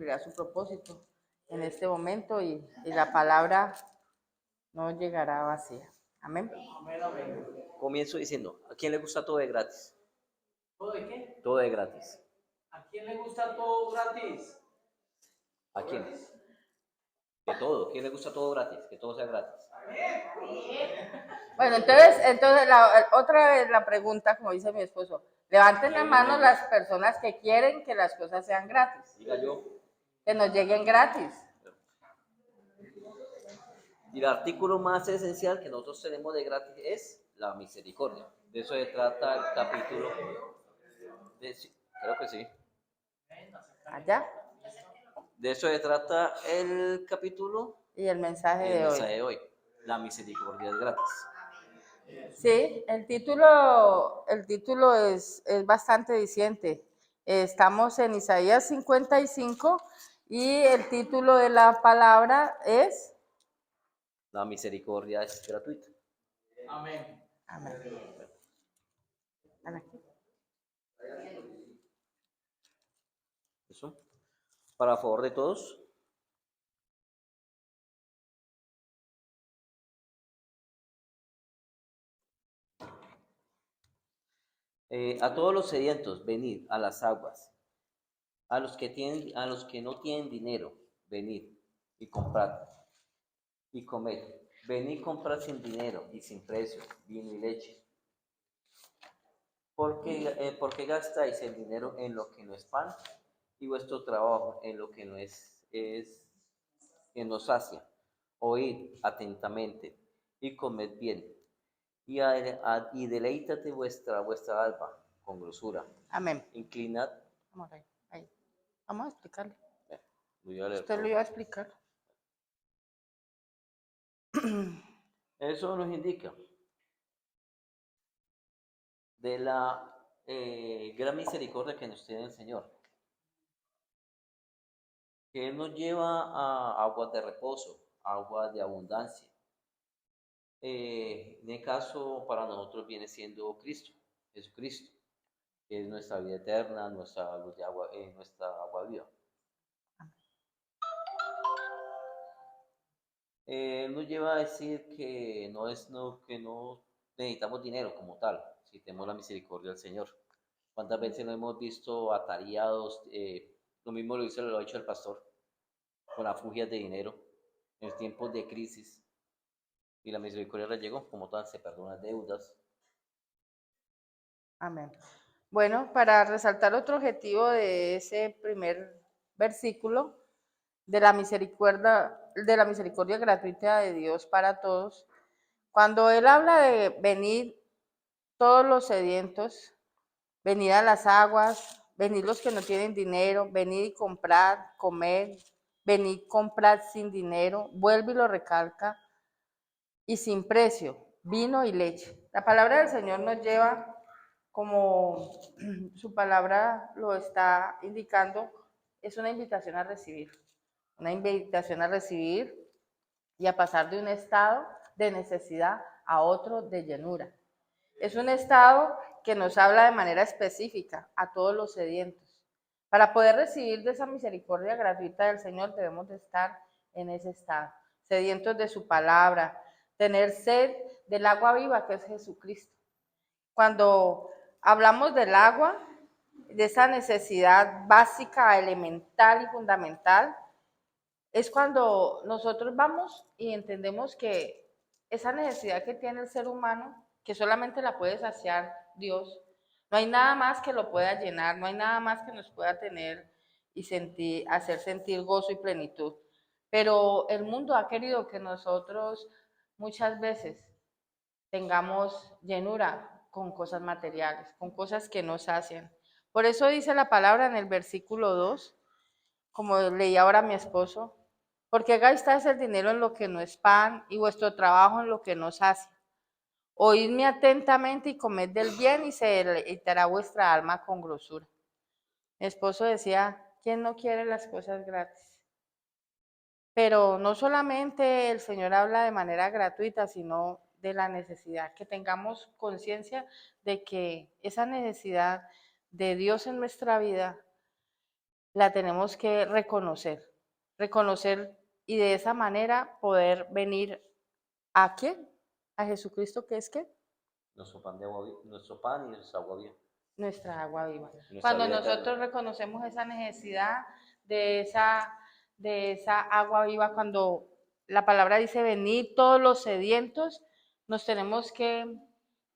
cumplirá su propósito en este momento y la palabra no llegará vacía. Amén. Amén, amén. Comienzo diciendo, ¿a quién le gusta todo de gratis? ¿Todo de qué? Todo de gratis. ¿A quién le gusta todo gratis? ¿A quién? Que todo. ¿Quién le gusta todo gratis? Que todo sea gratis. Bueno, entonces otra vez la pregunta, como dice mi esposo, levanten la mano las personas que quieren que las cosas sean gratis. Diga yo. Que nos lleguen gratis. Y el artículo más esencial que nosotros tenemos de gratis es la misericordia. De eso se trata el capítulo. Creo que sí. Allá. De eso se trata el capítulo Y el mensaje de hoy. La misericordia es gratis. Sí, el título es bastante diciente. Estamos en Isaías 55 y el título de la palabra es La misericordia es gratuita. Amén. Amén. Aquí. Eso. Para favor de todos. A todos los sedientos, venid a las aguas. A los que no tienen dinero, venid y comprad y comed. Venid, comprad sin dinero y sin precio, vino y leche. Porque gastáis el dinero en lo que no es pan y vuestro trabajo en lo que no que nos sacia. Oíd atentamente y comed bien y deleítate vuestra alma con grosura. Amén. Inclinad. Vamos ahí. Vamos a explicarle. Usted lo iba a explicar. Eso nos indica de la gran misericordia que nos tiene el Señor, que Él nos lleva a aguas de reposo, aguas de abundancia. En el caso para nosotros viene siendo Cristo, Jesucristo, que es nuestra vida eterna, nuestra luz de agua, nuestra agua viva. Nos lleva a decir que no necesitamos dinero como tal, si tenemos la misericordia del Señor. ¿Cuántas veces nos hemos visto atareados? Lo mismo lo ha hecho el pastor, con las fugias de dinero, en tiempos de crisis. Y la misericordia le llegó, como tal, se perdonan deudas. Amén. Bueno, para resaltar otro objetivo de ese primer versículo, de la misericordia gratuita de Dios para todos, cuando Él habla de venir todos los sedientos, venid a las aguas, venid los que no tienen dinero, venid y comprad, comer, venid comprad sin dinero, vuelve y lo recalca, y sin precio, vino y leche. La palabra del Señor nos lleva, como su palabra lo está indicando, es una invitación a recibir y a pasar de un estado de necesidad a otro de llenura. Es un estado que nos habla de manera específica a todos los sedientos. Para poder recibir de esa misericordia gratuita del Señor debemos de estar en ese estado, sedientos de su palabra, tener sed del agua viva que es Jesucristo. Cuando hablamos del agua, de esa necesidad básica, elemental y fundamental, es cuando nosotros vamos y entendemos que esa necesidad que tiene el ser humano, que solamente la puede saciar Dios, no hay nada más que lo pueda llenar, no hay nada más que nos pueda tener y hacer sentir gozo y plenitud. Pero el mundo ha querido que nosotros muchas veces tengamos llenura con cosas materiales, con cosas que nos sacian. Por eso dice la palabra en el versículo 2, como leía ahora mi esposo, porque gastáis el dinero en lo que no es pan y vuestro trabajo en lo que no sacia. Oídme atentamente y comed del bien y se deleitará vuestra alma con grosura. Mi esposo decía, ¿quién no quiere las cosas gratis? Pero no solamente el Señor habla de manera gratuita, sino de la necesidad, que tengamos conciencia de que esa necesidad de Dios en nuestra vida la tenemos que reconocer y de esa manera poder venir ¿a quién? A Jesucristo, que es qué? Nuestro pan, de agua, nuestro pan y nuestra agua viva. Nuestra agua viva. Nuestra Cuando vida nosotros eterna. reconocemos esa necesidad de esa agua viva, cuando la palabra dice venid todos los sedientos, nos tenemos que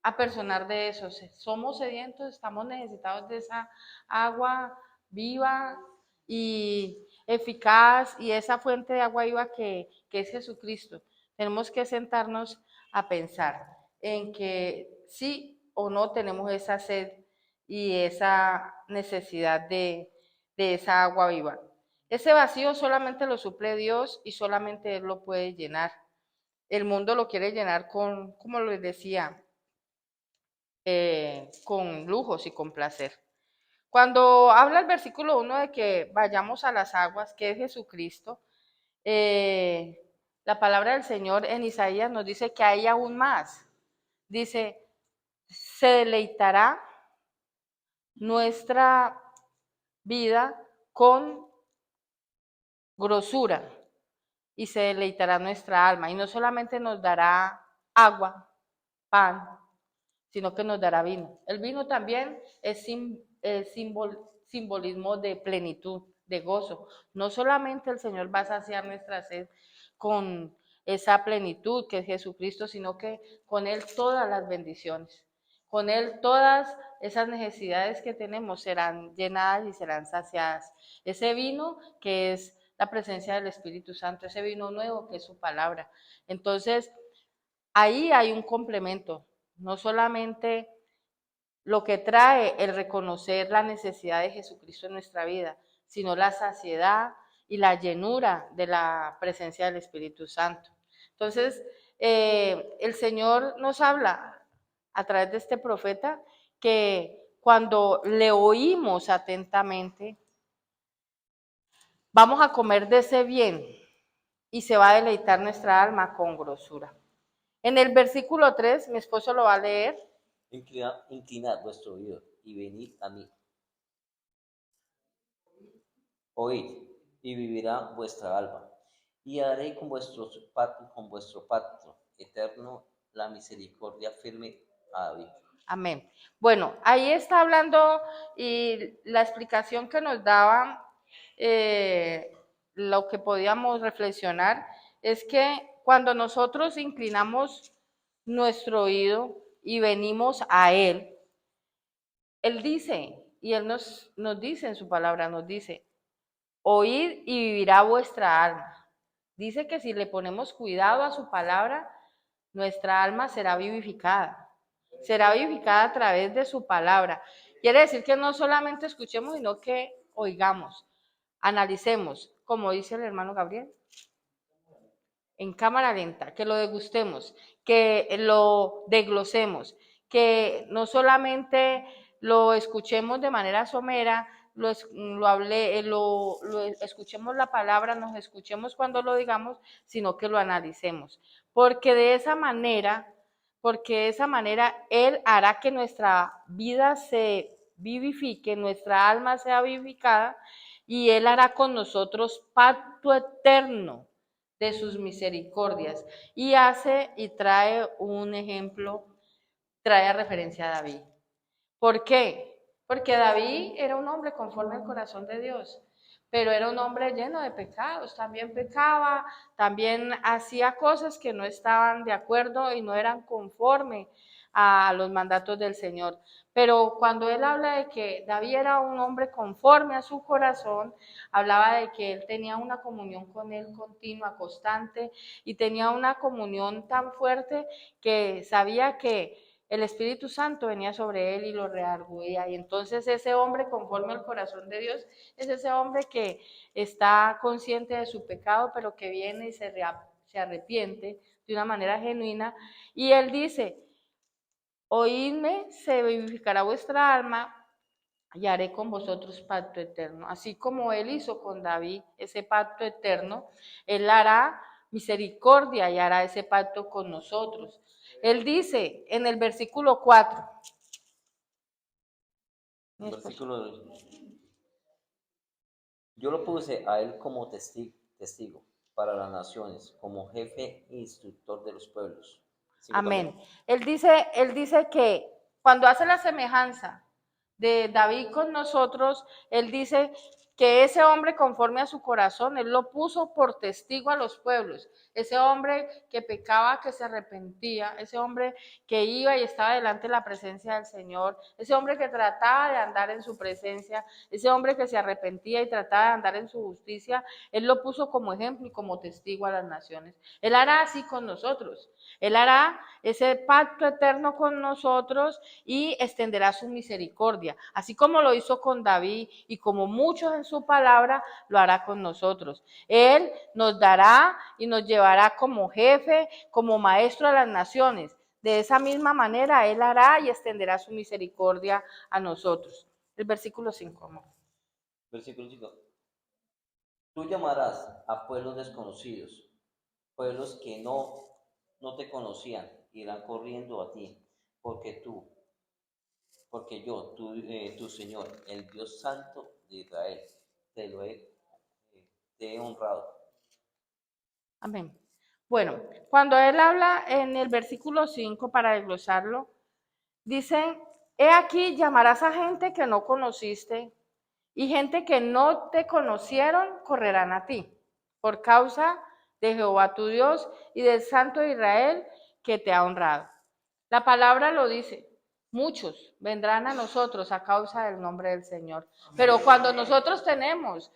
apersonar de eso. Somos sedientos, estamos necesitados de esa agua viva y eficaz y esa fuente de agua viva que es Jesucristo. Tenemos que sentarnos a pensar en que sí o no tenemos esa sed y esa necesidad de esa agua viva. Ese vacío solamente lo suple Dios y solamente Él lo puede llenar. El mundo lo quiere llenar con, como les decía, con lujos y con placer. Cuando habla el versículo 1 de que vayamos a las aguas, que es Jesucristo, la palabra del Señor en Isaías nos dice que hay aún más. Dice, se deleitará nuestra vida con grosura y se deleitará nuestra alma. Y no solamente nos dará agua, pan, sino que nos dará vino. El vino también es simbolismo de plenitud, de gozo. No solamente el Señor va a saciar nuestra sed con esa plenitud que es Jesucristo, sino que con Él todas las bendiciones. Con Él todas esas necesidades que tenemos serán llenadas y serán saciadas. Ese vino que es la presencia del Espíritu Santo, ese vino nuevo que es su palabra. Entonces, ahí hay un complemento, no solamente lo que trae el reconocer la necesidad de Jesucristo en nuestra vida, sino la saciedad y la llenura de la presencia del Espíritu Santo. Entonces, el Señor nos habla a través de este profeta que cuando le oímos atentamente, vamos a comer de ese bien y se va a deleitar nuestra alma con grosura. En el versículo 3, mi esposo lo va a leer. Inclinad vuestro oído y venid a mí. Oíd y vivirá vuestra alma. Y haré con vuestro pacto eterno la misericordia firme a David. Amén. Bueno, ahí está hablando y la explicación que nos daba, lo que podíamos reflexionar, es que cuando nosotros inclinamos nuestro oído y venimos a Él, Él dice, y Él nos dice en su palabra, nos dice, oíd y vivirá vuestra alma. Dice que si le ponemos cuidado a su palabra, nuestra alma será vivificada. Será vivificada a través de su palabra. Quiere decir que no solamente escuchemos, sino que oigamos, analicemos, como dice el hermano Gabriel, en cámara lenta, que lo degustemos, que lo desglosemos, que no solamente lo escuchemos de manera somera, lo escuchemos la palabra, nos escuchemos cuando lo digamos, sino que lo analicemos. Porque de esa manera Él hará que nuestra vida se vivifique, nuestra alma sea vivificada y Él hará con nosotros pacto eterno de sus misericordias. Y hace y trae un ejemplo, trae a referencia a David. ¿Por qué? Porque David era un hombre conforme al corazón de Dios, pero era un hombre lleno de pecados, también pecaba, también hacía cosas que no estaban de acuerdo y no eran conforme a los mandatos del Señor. Pero cuando él habla de que David era un hombre conforme a su corazón, hablaba de que él tenía una comunión con él continua, constante, y tenía una comunión tan fuerte que sabía que el Espíritu Santo venía sobre él y lo redarguía. Y entonces ese hombre, conforme al corazón de Dios, es ese hombre que está consciente de su pecado, pero que viene y se arrepiente de una manera genuina. Y él dice, oídme, se vivificará vuestra alma y haré con vosotros pacto eterno. Así como él hizo con David ese pacto eterno, él hará misericordia y hará ese pacto con nosotros. Él dice en el versículo 4. Versículo Yo lo puse a él como testigo para las naciones, como jefe e instructor de los pueblos. ¿Sigo Amén. también? Él dice que cuando hace la semejanza de David con nosotros, él dice que ese hombre conforme a su corazón, él lo puso por testigo a los pueblos. Ese hombre que pecaba, que se arrepentía, ese hombre que iba y estaba delante de la presencia del Señor, ese hombre que trataba de andar en su presencia, ese hombre que se arrepentía y trataba de andar en su justicia, él lo puso como ejemplo y como testigo a las naciones. Él hará así con nosotros. Él hará ese pacto eterno con nosotros y extenderá su misericordia, así como lo hizo con David y como muchos en su palabra, lo hará con nosotros. Él nos dará y nos llevará como jefe, como maestro a las naciones. De esa misma manera, Él hará y extenderá su misericordia a nosotros. El versículo 5, amor. Versículo 5. Tú llamarás a pueblos desconocidos, pueblos que no te conocían, irán corriendo a ti, porque yo, tu Señor, el Dios Santo de Israel, te he honrado. Amén. Bueno, cuando Él habla en el versículo 5, para desglosarlo, dicen, he aquí llamarás a gente que no conociste y gente que no te conocieron correrán a ti por causa de Jehová tu Dios y del Santo de Israel que te ha honrado. La palabra lo dice, muchos vendrán a nosotros a causa del nombre del Señor. Pero cuando nosotros tenemos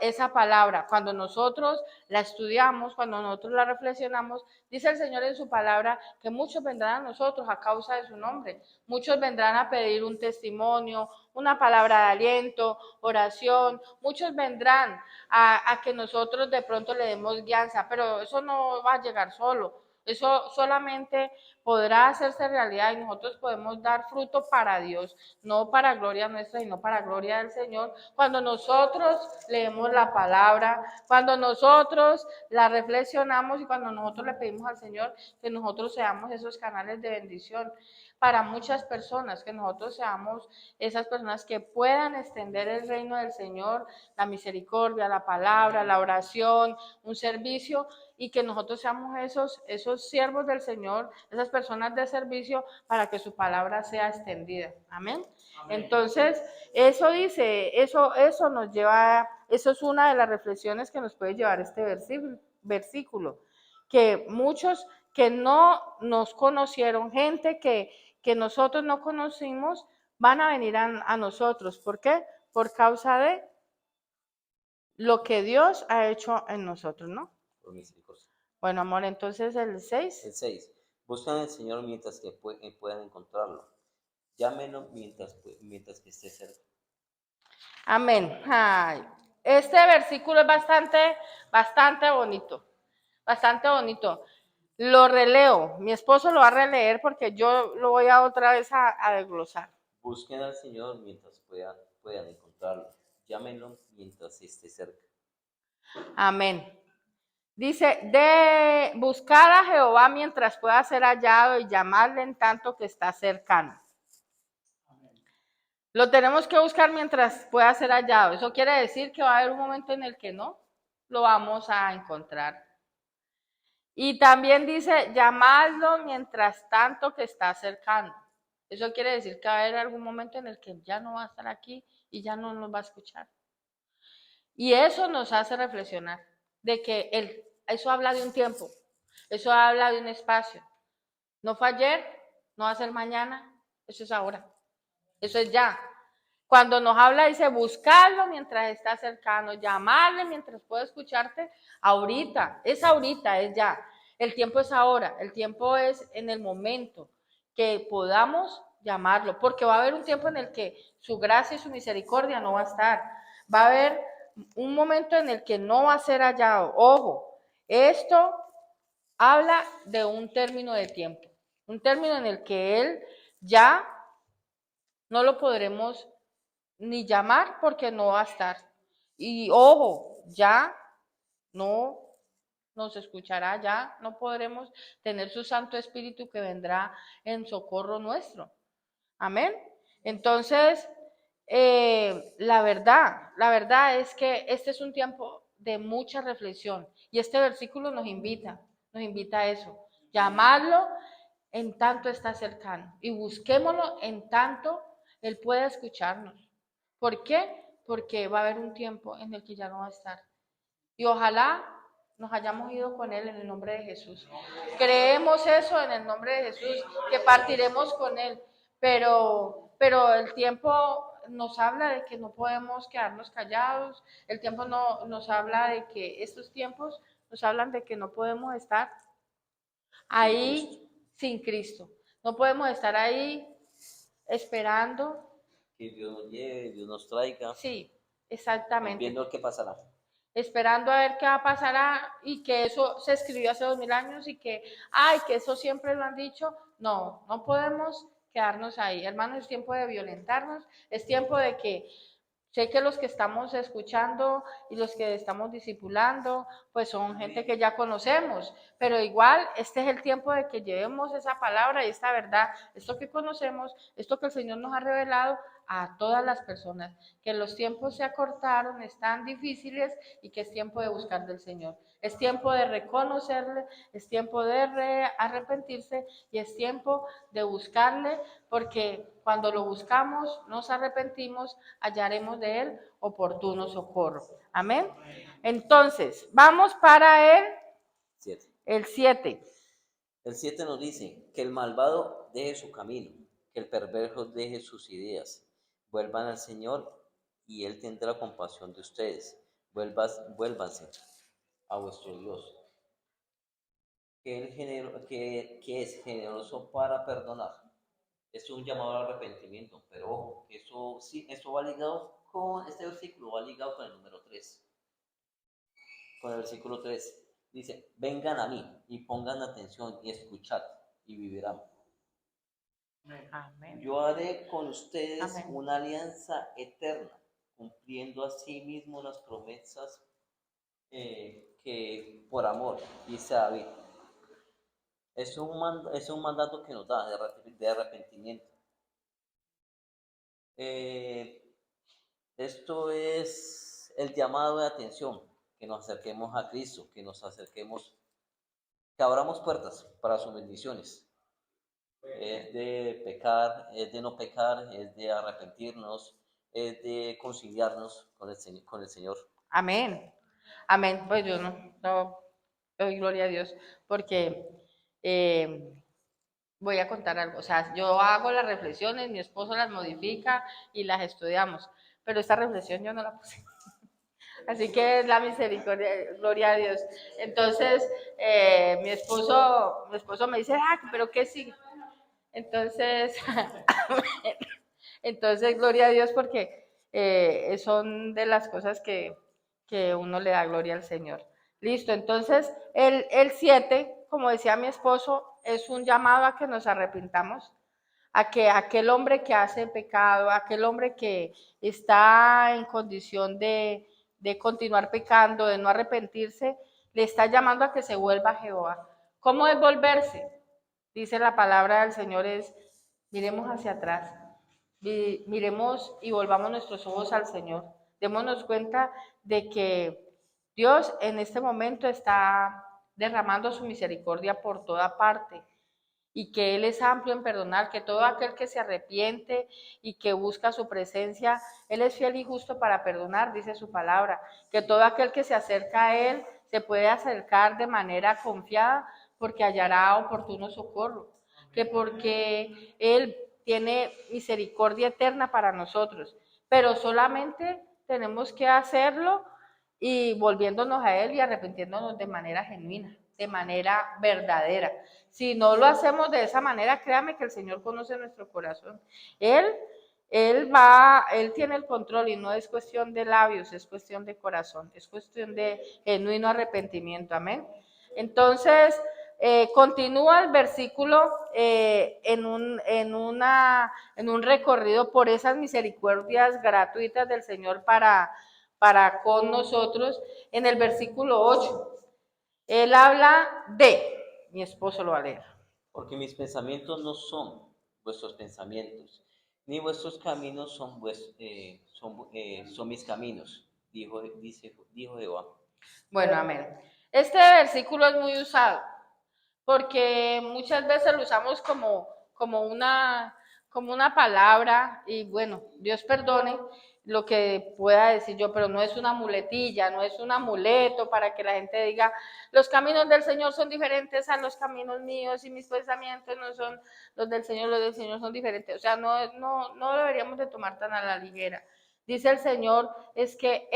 esa palabra, cuando nosotros la estudiamos, cuando nosotros la reflexionamos, dice el Señor en su palabra que muchos vendrán a nosotros a causa de su nombre. Muchos vendrán a pedir un testimonio, una palabra de aliento, oración. Muchos vendrán a que nosotros de pronto le demos guianza, pero eso no va a llegar solo. Eso solamente podrá hacerse realidad y nosotros podemos dar fruto para Dios, no para gloria nuestra, sino para gloria del Señor. Cuando nosotros leemos la palabra, cuando nosotros la reflexionamos y cuando nosotros le pedimos al Señor que nosotros seamos esos canales de bendición para muchas personas, que nosotros seamos esas personas que puedan extender el reino del Señor, la misericordia, la palabra, la oración, un servicio, y que nosotros seamos esos siervos del Señor, esas personas de servicio para que su palabra sea extendida. Amén. Amén. Entonces, eso dice, eso nos lleva, eso es una de las reflexiones que nos puede llevar este versículo, que muchos que no nos conocieron, gente que nosotros no conocimos, van a venir a nosotros. ¿Por qué? Por causa de lo que Dios ha hecho en nosotros, ¿no? Por misericordia. Bueno, amor, entonces el El 6. 6. Buscan al Señor mientras que puedan encontrarlo. Llámenlo mientras que esté cerca. Amén. Ay, este versículo es bastante bonito. Bastante bonito. Lo releo. Mi esposo lo va a releer porque yo lo voy a otra vez a desglosar. Busquen al Señor mientras puedan encontrarlo. Llámenlo mientras esté cerca. Amén. Dice, de buscar a Jehová mientras pueda ser hallado y llamarle en tanto que está cercano. Lo tenemos que buscar mientras pueda ser hallado. Eso quiere decir que va a haber un momento en el que no lo vamos a encontrar. Y también dice, llamadlo mientras tanto que está cercano. Eso quiere decir que va a haber algún momento en el que ya no va a estar aquí y ya no nos va a escuchar. Y eso nos hace reflexionar de que eso habla de un tiempo, eso habla de un espacio. No fue ayer, no va a ser mañana, eso es ahora, eso es ya. Cuando nos habla dice buscarlo mientras está cercano, llamarle mientras puede escucharte, ahorita, es ya. El tiempo es ahora, el tiempo es en el momento que podamos llamarlo, porque va a haber un tiempo en el que su gracia y su misericordia no va a estar. Va a haber un momento en el que no va a ser hallado. Ojo, esto habla de un término de tiempo, un término en el que él ya no lo podremos ni llamar porque no va a estar. Y ojo, ya no nos escuchará, ya no podremos tener su Santo Espíritu que vendrá en socorro nuestro. Amén. Entonces, la verdad es que este es un tiempo de mucha reflexión y este versículo nos invita a eso, llamarlo en tanto está cercano y busquémoslo en tanto Él pueda escucharnos. ¿Por qué? Porque va a haber un tiempo en el que ya no va a estar. Y ojalá nos hayamos ido con Él en el nombre de Jesús. Creemos eso en el nombre de Jesús, que partiremos con Él, pero el tiempo nos habla de que no podemos quedarnos callados, el tiempo nos habla de que estos tiempos nos hablan de que no podemos estar ahí sin Cristo. No podemos estar ahí esperando. Que Dios nos lleve, Dios nos traiga, Sí, exactamente. viendo qué pasará. Esperando a ver qué va a pasar y que eso se escribió hace 2000 años y que, que eso siempre lo han dicho. No, no podemos quedarnos ahí. Hermanos, es tiempo de violentarnos, es tiempo de que sé que los que estamos escuchando y los que estamos discipulando, pues son gente que ya conocemos, pero igual este es el tiempo de que llevemos esa palabra y esta verdad, esto que conocemos, esto que el Señor nos ha revelado a todas las personas, que los tiempos se acortaron, están difíciles y que es tiempo de buscar del Señor. Es tiempo de reconocerle, es tiempo de arrepentirse y es tiempo de buscarle, porque cuando lo buscamos, nos arrepentimos, hallaremos de él oportuno socorro. Amén. Entonces, vamos para el 7. El 7 nos dice que el malvado deje su camino, que el perverso deje sus ideas, vuelvan al Señor y Él tendrá compasión de ustedes. Vuélvanse a vuestro Dios, que es generoso para perdonar. Es un llamado al arrepentimiento, pero ojo, eso sí, eso va ligado con este versículo, va ligado con el número 3. Con el versículo 3 dice: vengan a mí y pongan atención y escuchad y vivirán. Amén. Yo haré con ustedes Amén. una alianza eterna, cumpliendo así mismo las promesas que por amor, dice David. Es un mandato que nos da de arrepentimiento. Esto es el llamado de atención, que nos acerquemos a Cristo, que abramos puertas para sus bendiciones. Es de pecar, es de no pecar, es de arrepentirnos, es de conciliarnos con el Señor. Amén. Amén. Pues yo no doy gloria a Dios porque voy a contar algo. O sea, yo hago las reflexiones, mi esposo las modifica y las estudiamos, pero esta reflexión yo no la puse. Así que es la misericordia, gloria a Dios. Entonces, mi esposo me dice, pero ¿qué sigue? Entonces, gloria a Dios porque son de las cosas que uno le da gloria al Señor. Listo, entonces el 7, como decía mi esposo, es un llamado a que nos arrepintamos, a que aquel hombre que hace pecado, aquel hombre que está en condición de continuar pecando, de no arrepentirse, le está llamando a que se vuelva a Jehová. ¿Cómo es volverse? Dice la palabra del Señor es, miremos hacia atrás, miremos y volvamos nuestros ojos al Señor. Démonos cuenta de que Dios en este momento está derramando su misericordia por toda parte y que Él es amplio en perdonar, que todo aquel que se arrepiente y que busca su presencia, Él es fiel y justo para perdonar, dice su palabra, que todo aquel que se acerca a Él se puede acercar de manera confiada porque hallará oportuno socorro, que porque Él tiene misericordia eterna para nosotros, pero solamente tenemos que hacerlo y volviéndonos a Él y arrepintiéndonos de manera genuina, de manera verdadera. Si no lo hacemos de esa manera, créame que el Señor conoce nuestro corazón. Él tiene el control y no es cuestión de labios, es cuestión de corazón, es cuestión de genuino arrepentimiento. Amén. Entonces, continúa el versículo en un recorrido por esas misericordias gratuitas del Señor para con nosotros. En el versículo 8, Él habla mi esposo lo va a leer. Porque mis pensamientos no son vuestros pensamientos, ni vuestros caminos son mis caminos, dijo Jehová. Bueno, amén. Este versículo es muy usado porque muchas veces lo usamos como una palabra y bueno, Dios perdone lo que pueda decir yo, pero no es una muletilla, no es un amuleto para que la gente diga, los caminos del Señor son diferentes a los caminos míos y mis pensamientos no son los del Señor son diferentes. O sea, no deberíamos de tomar tan a la ligera. Dice el Señor, es que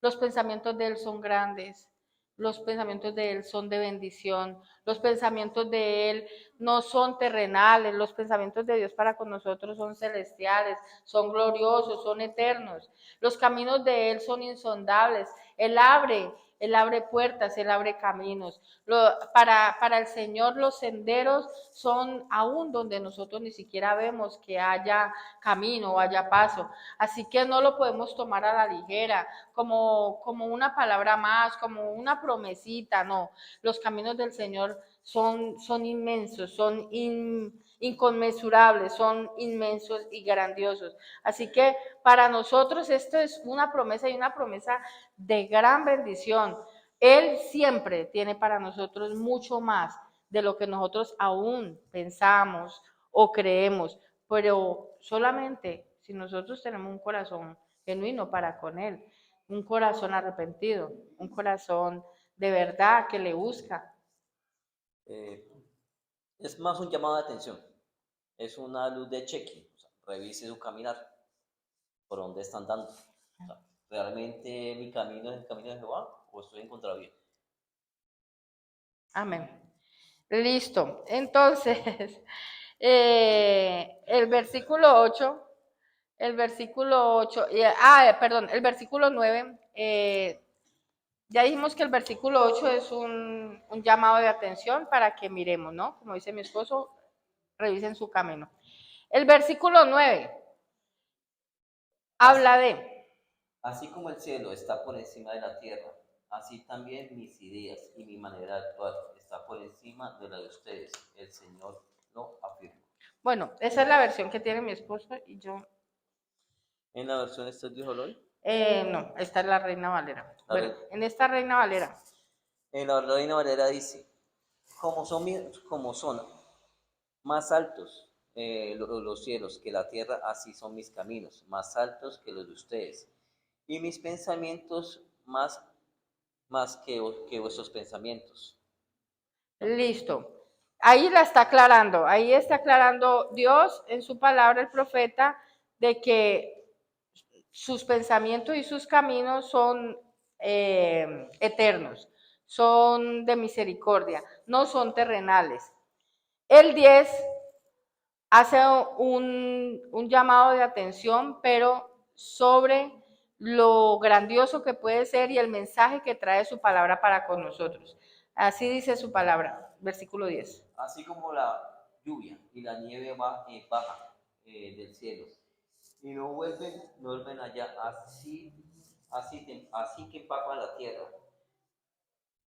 los pensamientos de Él son grandes, los pensamientos de Él son de bendición, los pensamientos de Él no son terrenales, los pensamientos de Dios para con nosotros son celestiales, son gloriosos, son eternos. Los caminos de Él son insondables. Él abre puertas, Él abre caminos. Para el Señor los senderos son aún donde nosotros ni siquiera vemos que haya camino o haya paso. Así que no lo podemos tomar a la ligera, como una palabra más, como una promesita, no. Los caminos del Señor son inmensos, son inconmensurables, son inmensos y grandiosos. Así que para nosotros esto es una promesa y una promesa de gran bendición. Él siempre tiene para nosotros mucho más de lo que nosotros aún pensamos o creemos, pero solamente si nosotros tenemos un corazón genuino para con Él, un corazón arrepentido, un corazón de verdad que le busca. Eh, es más un llamado de atención, es una luz de cheque, o sea, revise su caminar, por dónde están dando. O sea, ¿realmente mi camino es el camino de Jehová o estoy en contravía? Amén. Listo. Entonces, el versículo 8, el versículo 9, ya dijimos que el versículo 8 es un llamado de atención para que miremos, ¿no? Como dice mi esposo, revisen su camino. El versículo 9 habla de, Así como el cielo está por encima de la tierra, así también mis ideas y mi manera de actuar está por encima de la de ustedes. El Señor lo afirma. bueno, esa es la versión que tiene mi esposo y yo. En la versión Estudio Hoy, No, esta es la Reina Valera. a Bueno, ver, en esta Reina Valera. en la Reina Valera dice, como son más altos los cielos que la tierra, así son mis caminos, más altos que los de ustedes, y mis pensamientos más que vuestros pensamientos. Listo. Ahí la está aclarando, ahí está aclarando Dios en su palabra, el profeta, de que sus pensamientos y sus caminos son eternos, son de misericordia, no son terrenales. El 10 hace un llamado de atención, pero sobre lo grandioso que puede ser y el mensaje que trae su palabra para con nosotros. Así dice su palabra, versículo 10. Así como la lluvia y la nieve baja del cielo y no vuelven allá, así que empapan la tierra,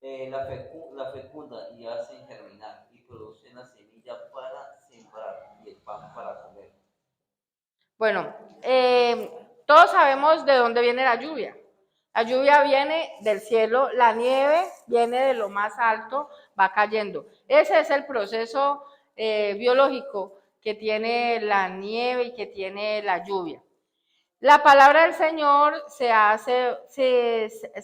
la fecunda y hacen germinar y producen la semilla para sembrar y el pan para comer. Bueno, todos sabemos de dónde viene la lluvia. La lluvia viene del cielo, la nieve viene de lo más alto, va cayendo. Ese es el proceso biológico que tiene la nieve y que tiene la lluvia. La palabra del Señor se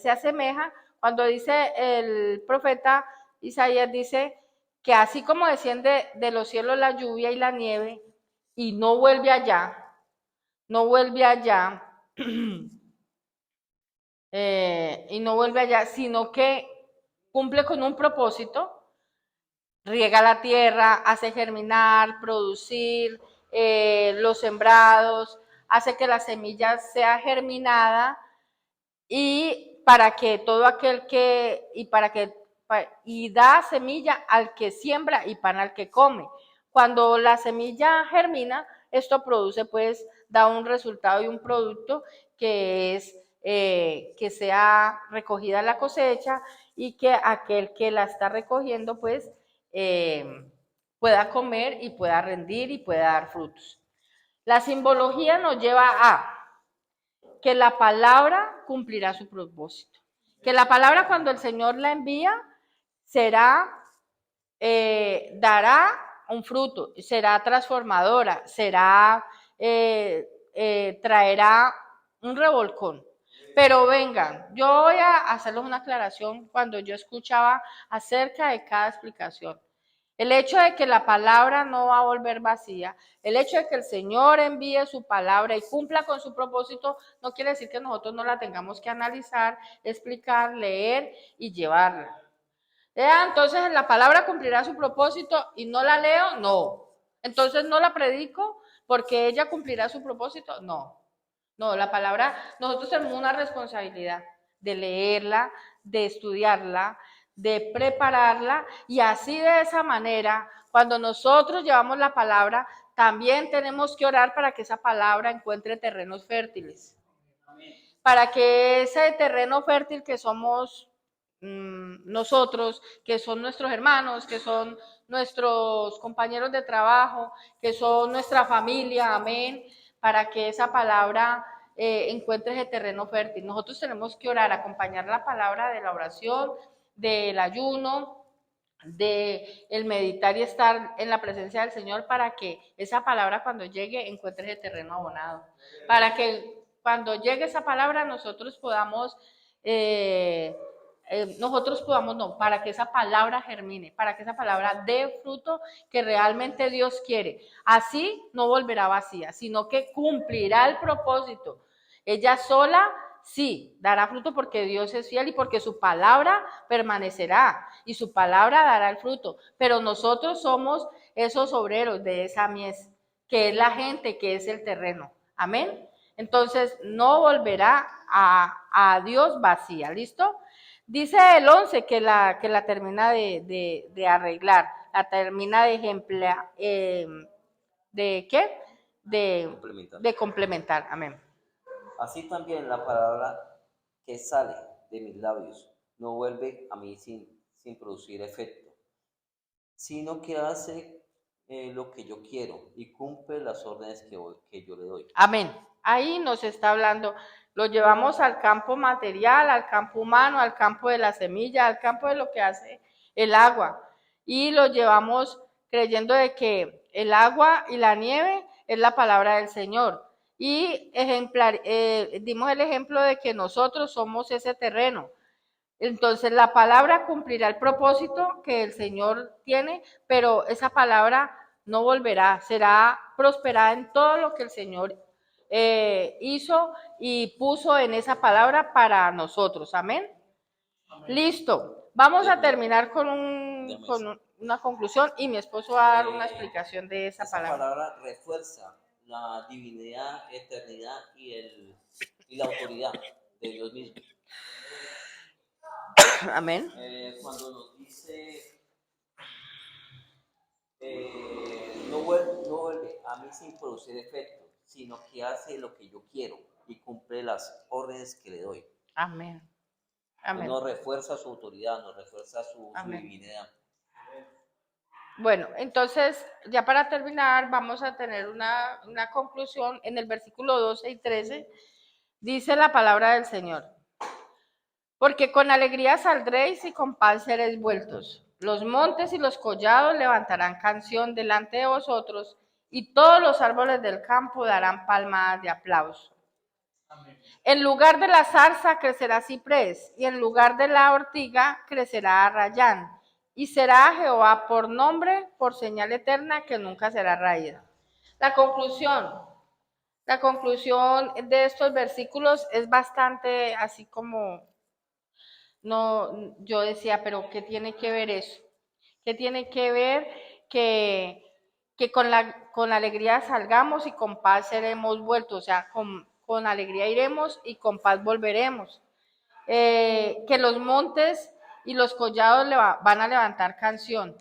asemeja cuando dice el profeta Isaías, dice que así como desciende de los cielos la lluvia y la nieve y no vuelve allá, no vuelve allá, y no vuelve allá, sino que cumple con un propósito, riega la tierra, hace germinar, producir los sembrados, hace que la semilla sea germinada y para que todo aquel que, y da semilla al que siembra y pan al que come. Cuando la semilla germina, esto produce, pues, da un resultado y un producto que es que sea recogida la cosecha y que aquel que la está recogiendo, pues, pueda comer y pueda rendir y pueda dar frutos. La simbología nos lleva a que la palabra cumplirá su propósito. Que la palabra cuando el Señor la envía dará un fruto, será transformadora, traerá un revolcón. Pero vengan, yo voy a hacerles una aclaración cuando yo escuchaba acerca de cada explicación. El hecho de que la palabra no va a volver vacía, el hecho de que el Señor envíe su palabra y cumpla con su propósito, no quiere decir que nosotros no la tengamos que analizar, explicar, leer y llevarla. Entonces la palabra cumplirá su propósito y no la leo, no. Entonces no la predico porque ella cumplirá su propósito, no. No, la palabra, nosotros tenemos una responsabilidad de leerla, de estudiarla, de prepararla y así de esa manera, cuando nosotros llevamos la palabra, también tenemos que orar para que esa palabra encuentre terrenos fértiles. Para que ese terreno fértil que somos nosotros, que son nuestros hermanos, que son nuestros compañeros de trabajo, que son nuestra familia, amén, para que esa palabra encuentre ese terreno fértil. Nosotros tenemos que orar, acompañar la palabra de la oración, del ayuno, de el meditar y estar en la presencia del Señor para que esa palabra cuando llegue encuentre ese terreno abonado, para que cuando llegue esa palabra nosotros podamos para que esa palabra germine, para que esa palabra dé fruto que realmente Dios quiere. Así no volverá vacía, sino que cumplirá el propósito. Ella sola, sí, dará fruto porque Dios es fiel y porque su palabra permanecerá y su palabra dará el fruto. Pero nosotros somos esos obreros de esa mies, que es la gente, que es el terreno. Amén. Entonces no volverá a Dios vacía. ¿Listo? Dice el 11 que la termina de arreglar, la termina de ejemplar, ¿de qué? De complementar, amén. Así también la palabra que sale de mis labios no vuelve a mí sin producir efecto, sino que hace lo que yo quiero y cumple las órdenes que yo le doy. Amén. Ahí nos está hablando, lo llevamos al campo material, al campo humano, al campo de la semilla, al campo de lo que hace el agua. Y lo llevamos creyendo de que el agua y la nieve es la palabra del Señor. Y dimos el ejemplo de que nosotros somos ese terreno. Entonces la palabra cumplirá el propósito que el Señor tiene, pero esa palabra no volverá, será prosperada en todo lo que el Señor hizo y puso en esa palabra para nosotros. Amén. Listo. Vamos a terminar con una conclusión y mi esposo va a dar una explicación de esa palabra. Esa palabra refuerza la divinidad, eternidad y la autoridad de Dios mismo. Amén. Cuando nos dice no vuelve a mí sin producir efecto, sino que hace lo que yo quiero y cumple las órdenes que le doy. Amén. Amén. Nos refuerza su autoridad, nos refuerza su divinidad. Bueno, entonces, ya para terminar, vamos a tener una conclusión. En el versículo 12 y 13 dice la palabra del Señor. Porque con alegría saldréis y con paz seréis vueltos. Los montes y los collados levantarán canción delante de vosotros, y todos los árboles del campo darán palmadas de aplauso. Amén. En lugar de la zarza crecerá ciprés, y en lugar de la ortiga crecerá arrayán, y será Jehová por nombre, por señal eterna que nunca será raída. La conclusión de estos versículos es bastante así como, no, yo decía, pero ¿qué tiene que ver eso? ¿Qué tiene que ver que con alegría salgamos y con paz seremos vueltos? O sea, con alegría iremos y con paz volveremos. Que los montes y los collados van a levantar canción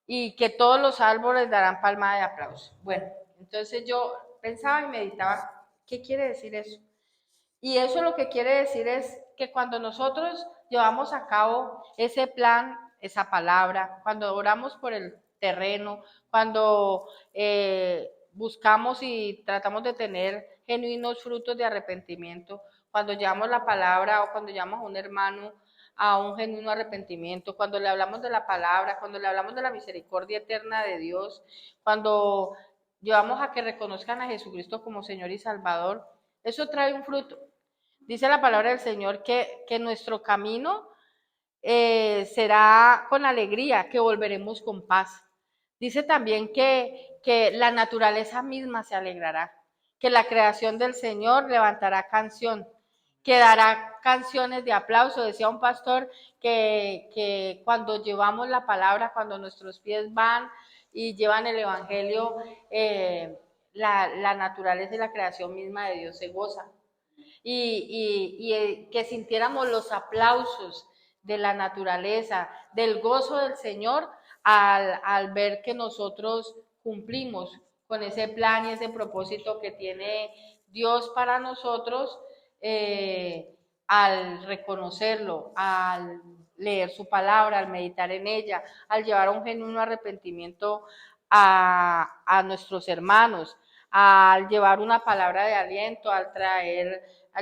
y que todos los árboles darán palma de aplauso. Bueno, entonces yo pensaba y meditaba, ¿qué quiere decir eso? Y eso lo que quiere decir es que cuando nosotros llevamos a cabo ese plan, esa palabra, cuando oramos por el terreno, cuando buscamos y tratamos de tener genuinos frutos de arrepentimiento, cuando llevamos la palabra o cuando llevamos a un hermano a un genuino arrepentimiento, cuando le hablamos de la palabra, cuando le hablamos de la misericordia eterna de Dios, cuando llevamos a que reconozcan a Jesucristo como Señor y Salvador, eso trae un fruto. Dice la palabra del Señor que nuestro camino será con alegría, que volveremos con paz. Dice también que la naturaleza misma se alegrará, que la creación del Señor levantará canción, que dará canciones de aplauso. Decía un pastor que cuando llevamos la palabra, cuando nuestros pies van y llevan el Evangelio, la naturaleza y la creación misma de Dios se goza. Y que sintiéramos los aplausos de la naturaleza, del gozo del Señor al ver que nosotros cumplimos con ese plan y ese propósito que tiene Dios para nosotros, al reconocerlo, al leer su palabra, al meditar en ella, al llevar un genuino arrepentimiento a nuestros hermanos, al llevar una palabra de aliento, al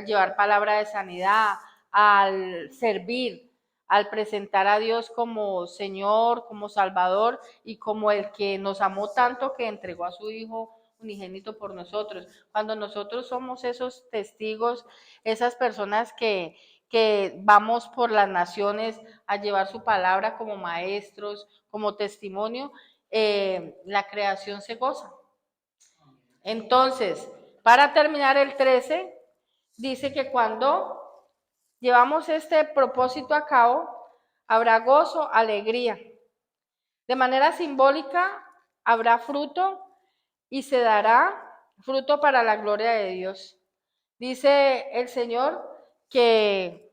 llevar palabra de sanidad, al servir, al presentar a Dios como Señor, como Salvador y como el que nos amó tanto que entregó a su Hijo unigénito por nosotros. Cuando nosotros somos esos testigos, esas personas que vamos por las naciones a llevar su palabra como maestros, como testimonio, la creación se goza. Entonces, para terminar el 13, dice que cuando llevamos este propósito a cabo, habrá gozo, alegría. De manera simbólica, habrá fruto y se dará fruto para la gloria de Dios. Dice el Señor que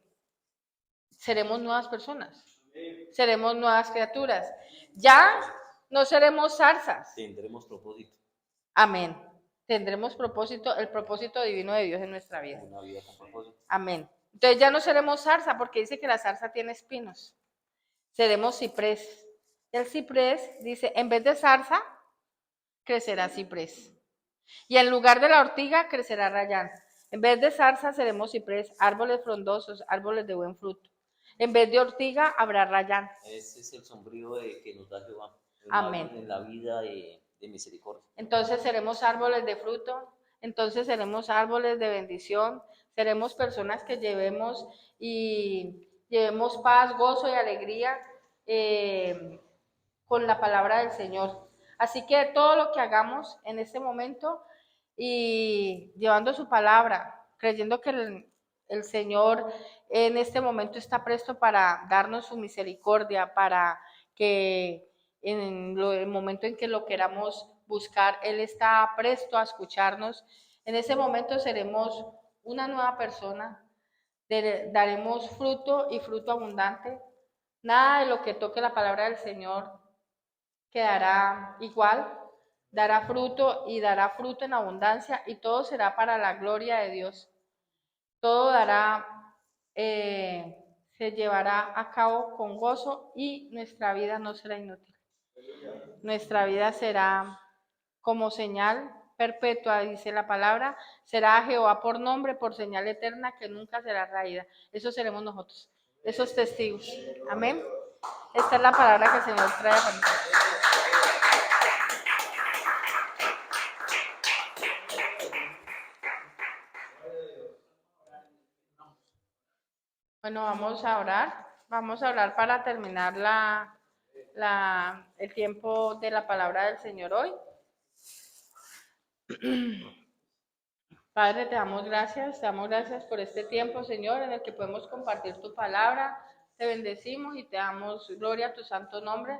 seremos nuevas personas, seremos nuevas criaturas. Ya no seremos zarzas. Tendremos propósito. Amén. Tendremos propósito, el propósito divino de Dios en nuestra vida. Una vida con propósito. Amén. Entonces ya no seremos zarza, porque dice que la zarza tiene espinos. Seremos ciprés. El ciprés dice, en vez de zarza, crecerá ciprés. Y en lugar de la ortiga, crecerá rayán. En vez de zarza, seremos ciprés, árboles frondosos, árboles de buen fruto. En vez de ortiga, habrá rayán. Ese es el sombrío que nos da Jehová. Amén. En la vida de misericordia. Entonces seremos árboles de fruto, entonces seremos árboles de bendición, seremos personas que llevemos paz, gozo y alegría con la palabra del Señor. Así que todo lo que hagamos en este momento y llevando su palabra, creyendo que el Señor en este momento está presto para darnos su misericordia, para que en el momento en que lo queramos buscar, Él está presto a escucharnos. En ese momento seremos una nueva persona, daremos fruto y fruto abundante. Nada de lo que toque la palabra del Señor quedará igual, dará fruto y dará fruto en abundancia y todo será para la gloria de Dios. Todo se llevará a cabo con gozo y nuestra vida no será inútil. Nuestra vida será como señal perpetua, dice la palabra, será a Jehová por nombre, por señal eterna que nunca será raída. Eso seremos nosotros, esos testigos. Amén. Esta es la palabra que el Señor trae a nosotros. Bueno, vamos a orar para terminar el tiempo de la palabra del Señor hoy. Padre, te damos gracias por este tiempo, Señor, en el que podemos compartir tu palabra. Te bendecimos y te damos gloria a tu santo nombre.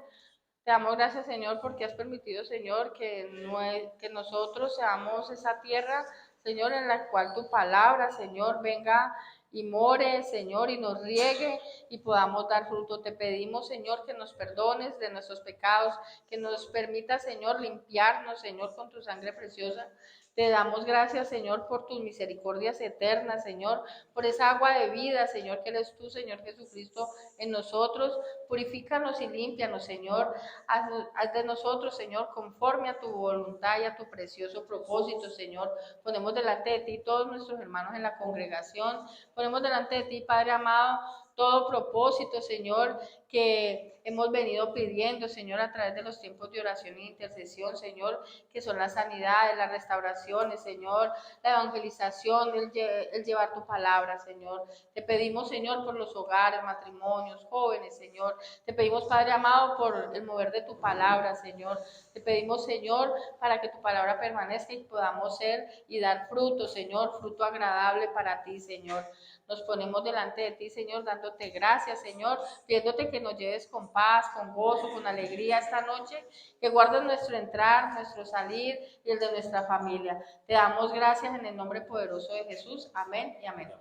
Te damos gracias, Señor, porque has permitido, Señor, que nosotros seamos esa tierra, Señor, en la cual tu palabra, Señor, venga y more, Señor, y nos riegue y podamos dar fruto. Te pedimos, Señor, que nos perdones de nuestros pecados, que nos permita, Señor, limpiarnos, Señor, con tu sangre preciosa. Te damos gracias, Señor, por tus misericordias eternas, Señor, por esa agua de vida, Señor, que eres tú, Señor Jesucristo, en nosotros. Purifícanos y límpianos, Señor. Haz de nosotros, Señor, conforme a tu voluntad y a tu precioso propósito, Señor. Ponemos delante de ti todos nuestros hermanos en la congregación. Ponemos delante de ti, Padre amado, todo propósito, Señor, que hemos venido pidiendo, Señor, a través de los tiempos de oración e intercesión, Señor, que son las sanidades, las restauraciones, Señor, la evangelización, el llevar tu palabra, Señor. Te pedimos, Señor, por los hogares, matrimonios, jóvenes, Señor. Te pedimos, Padre amado, por el mover de tu palabra, Señor. Te pedimos, Señor, para que tu palabra permanezca y podamos ser y dar fruto, Señor, fruto agradable para ti, Señor. Nos ponemos delante de ti, Señor, dándote gracias, Señor, pidiéndote que nos lleves con paz, con gozo, con alegría esta noche, que guardes nuestro entrar, nuestro salir y el de nuestra familia. Te damos gracias en el nombre poderoso de Jesús. Amén y amén.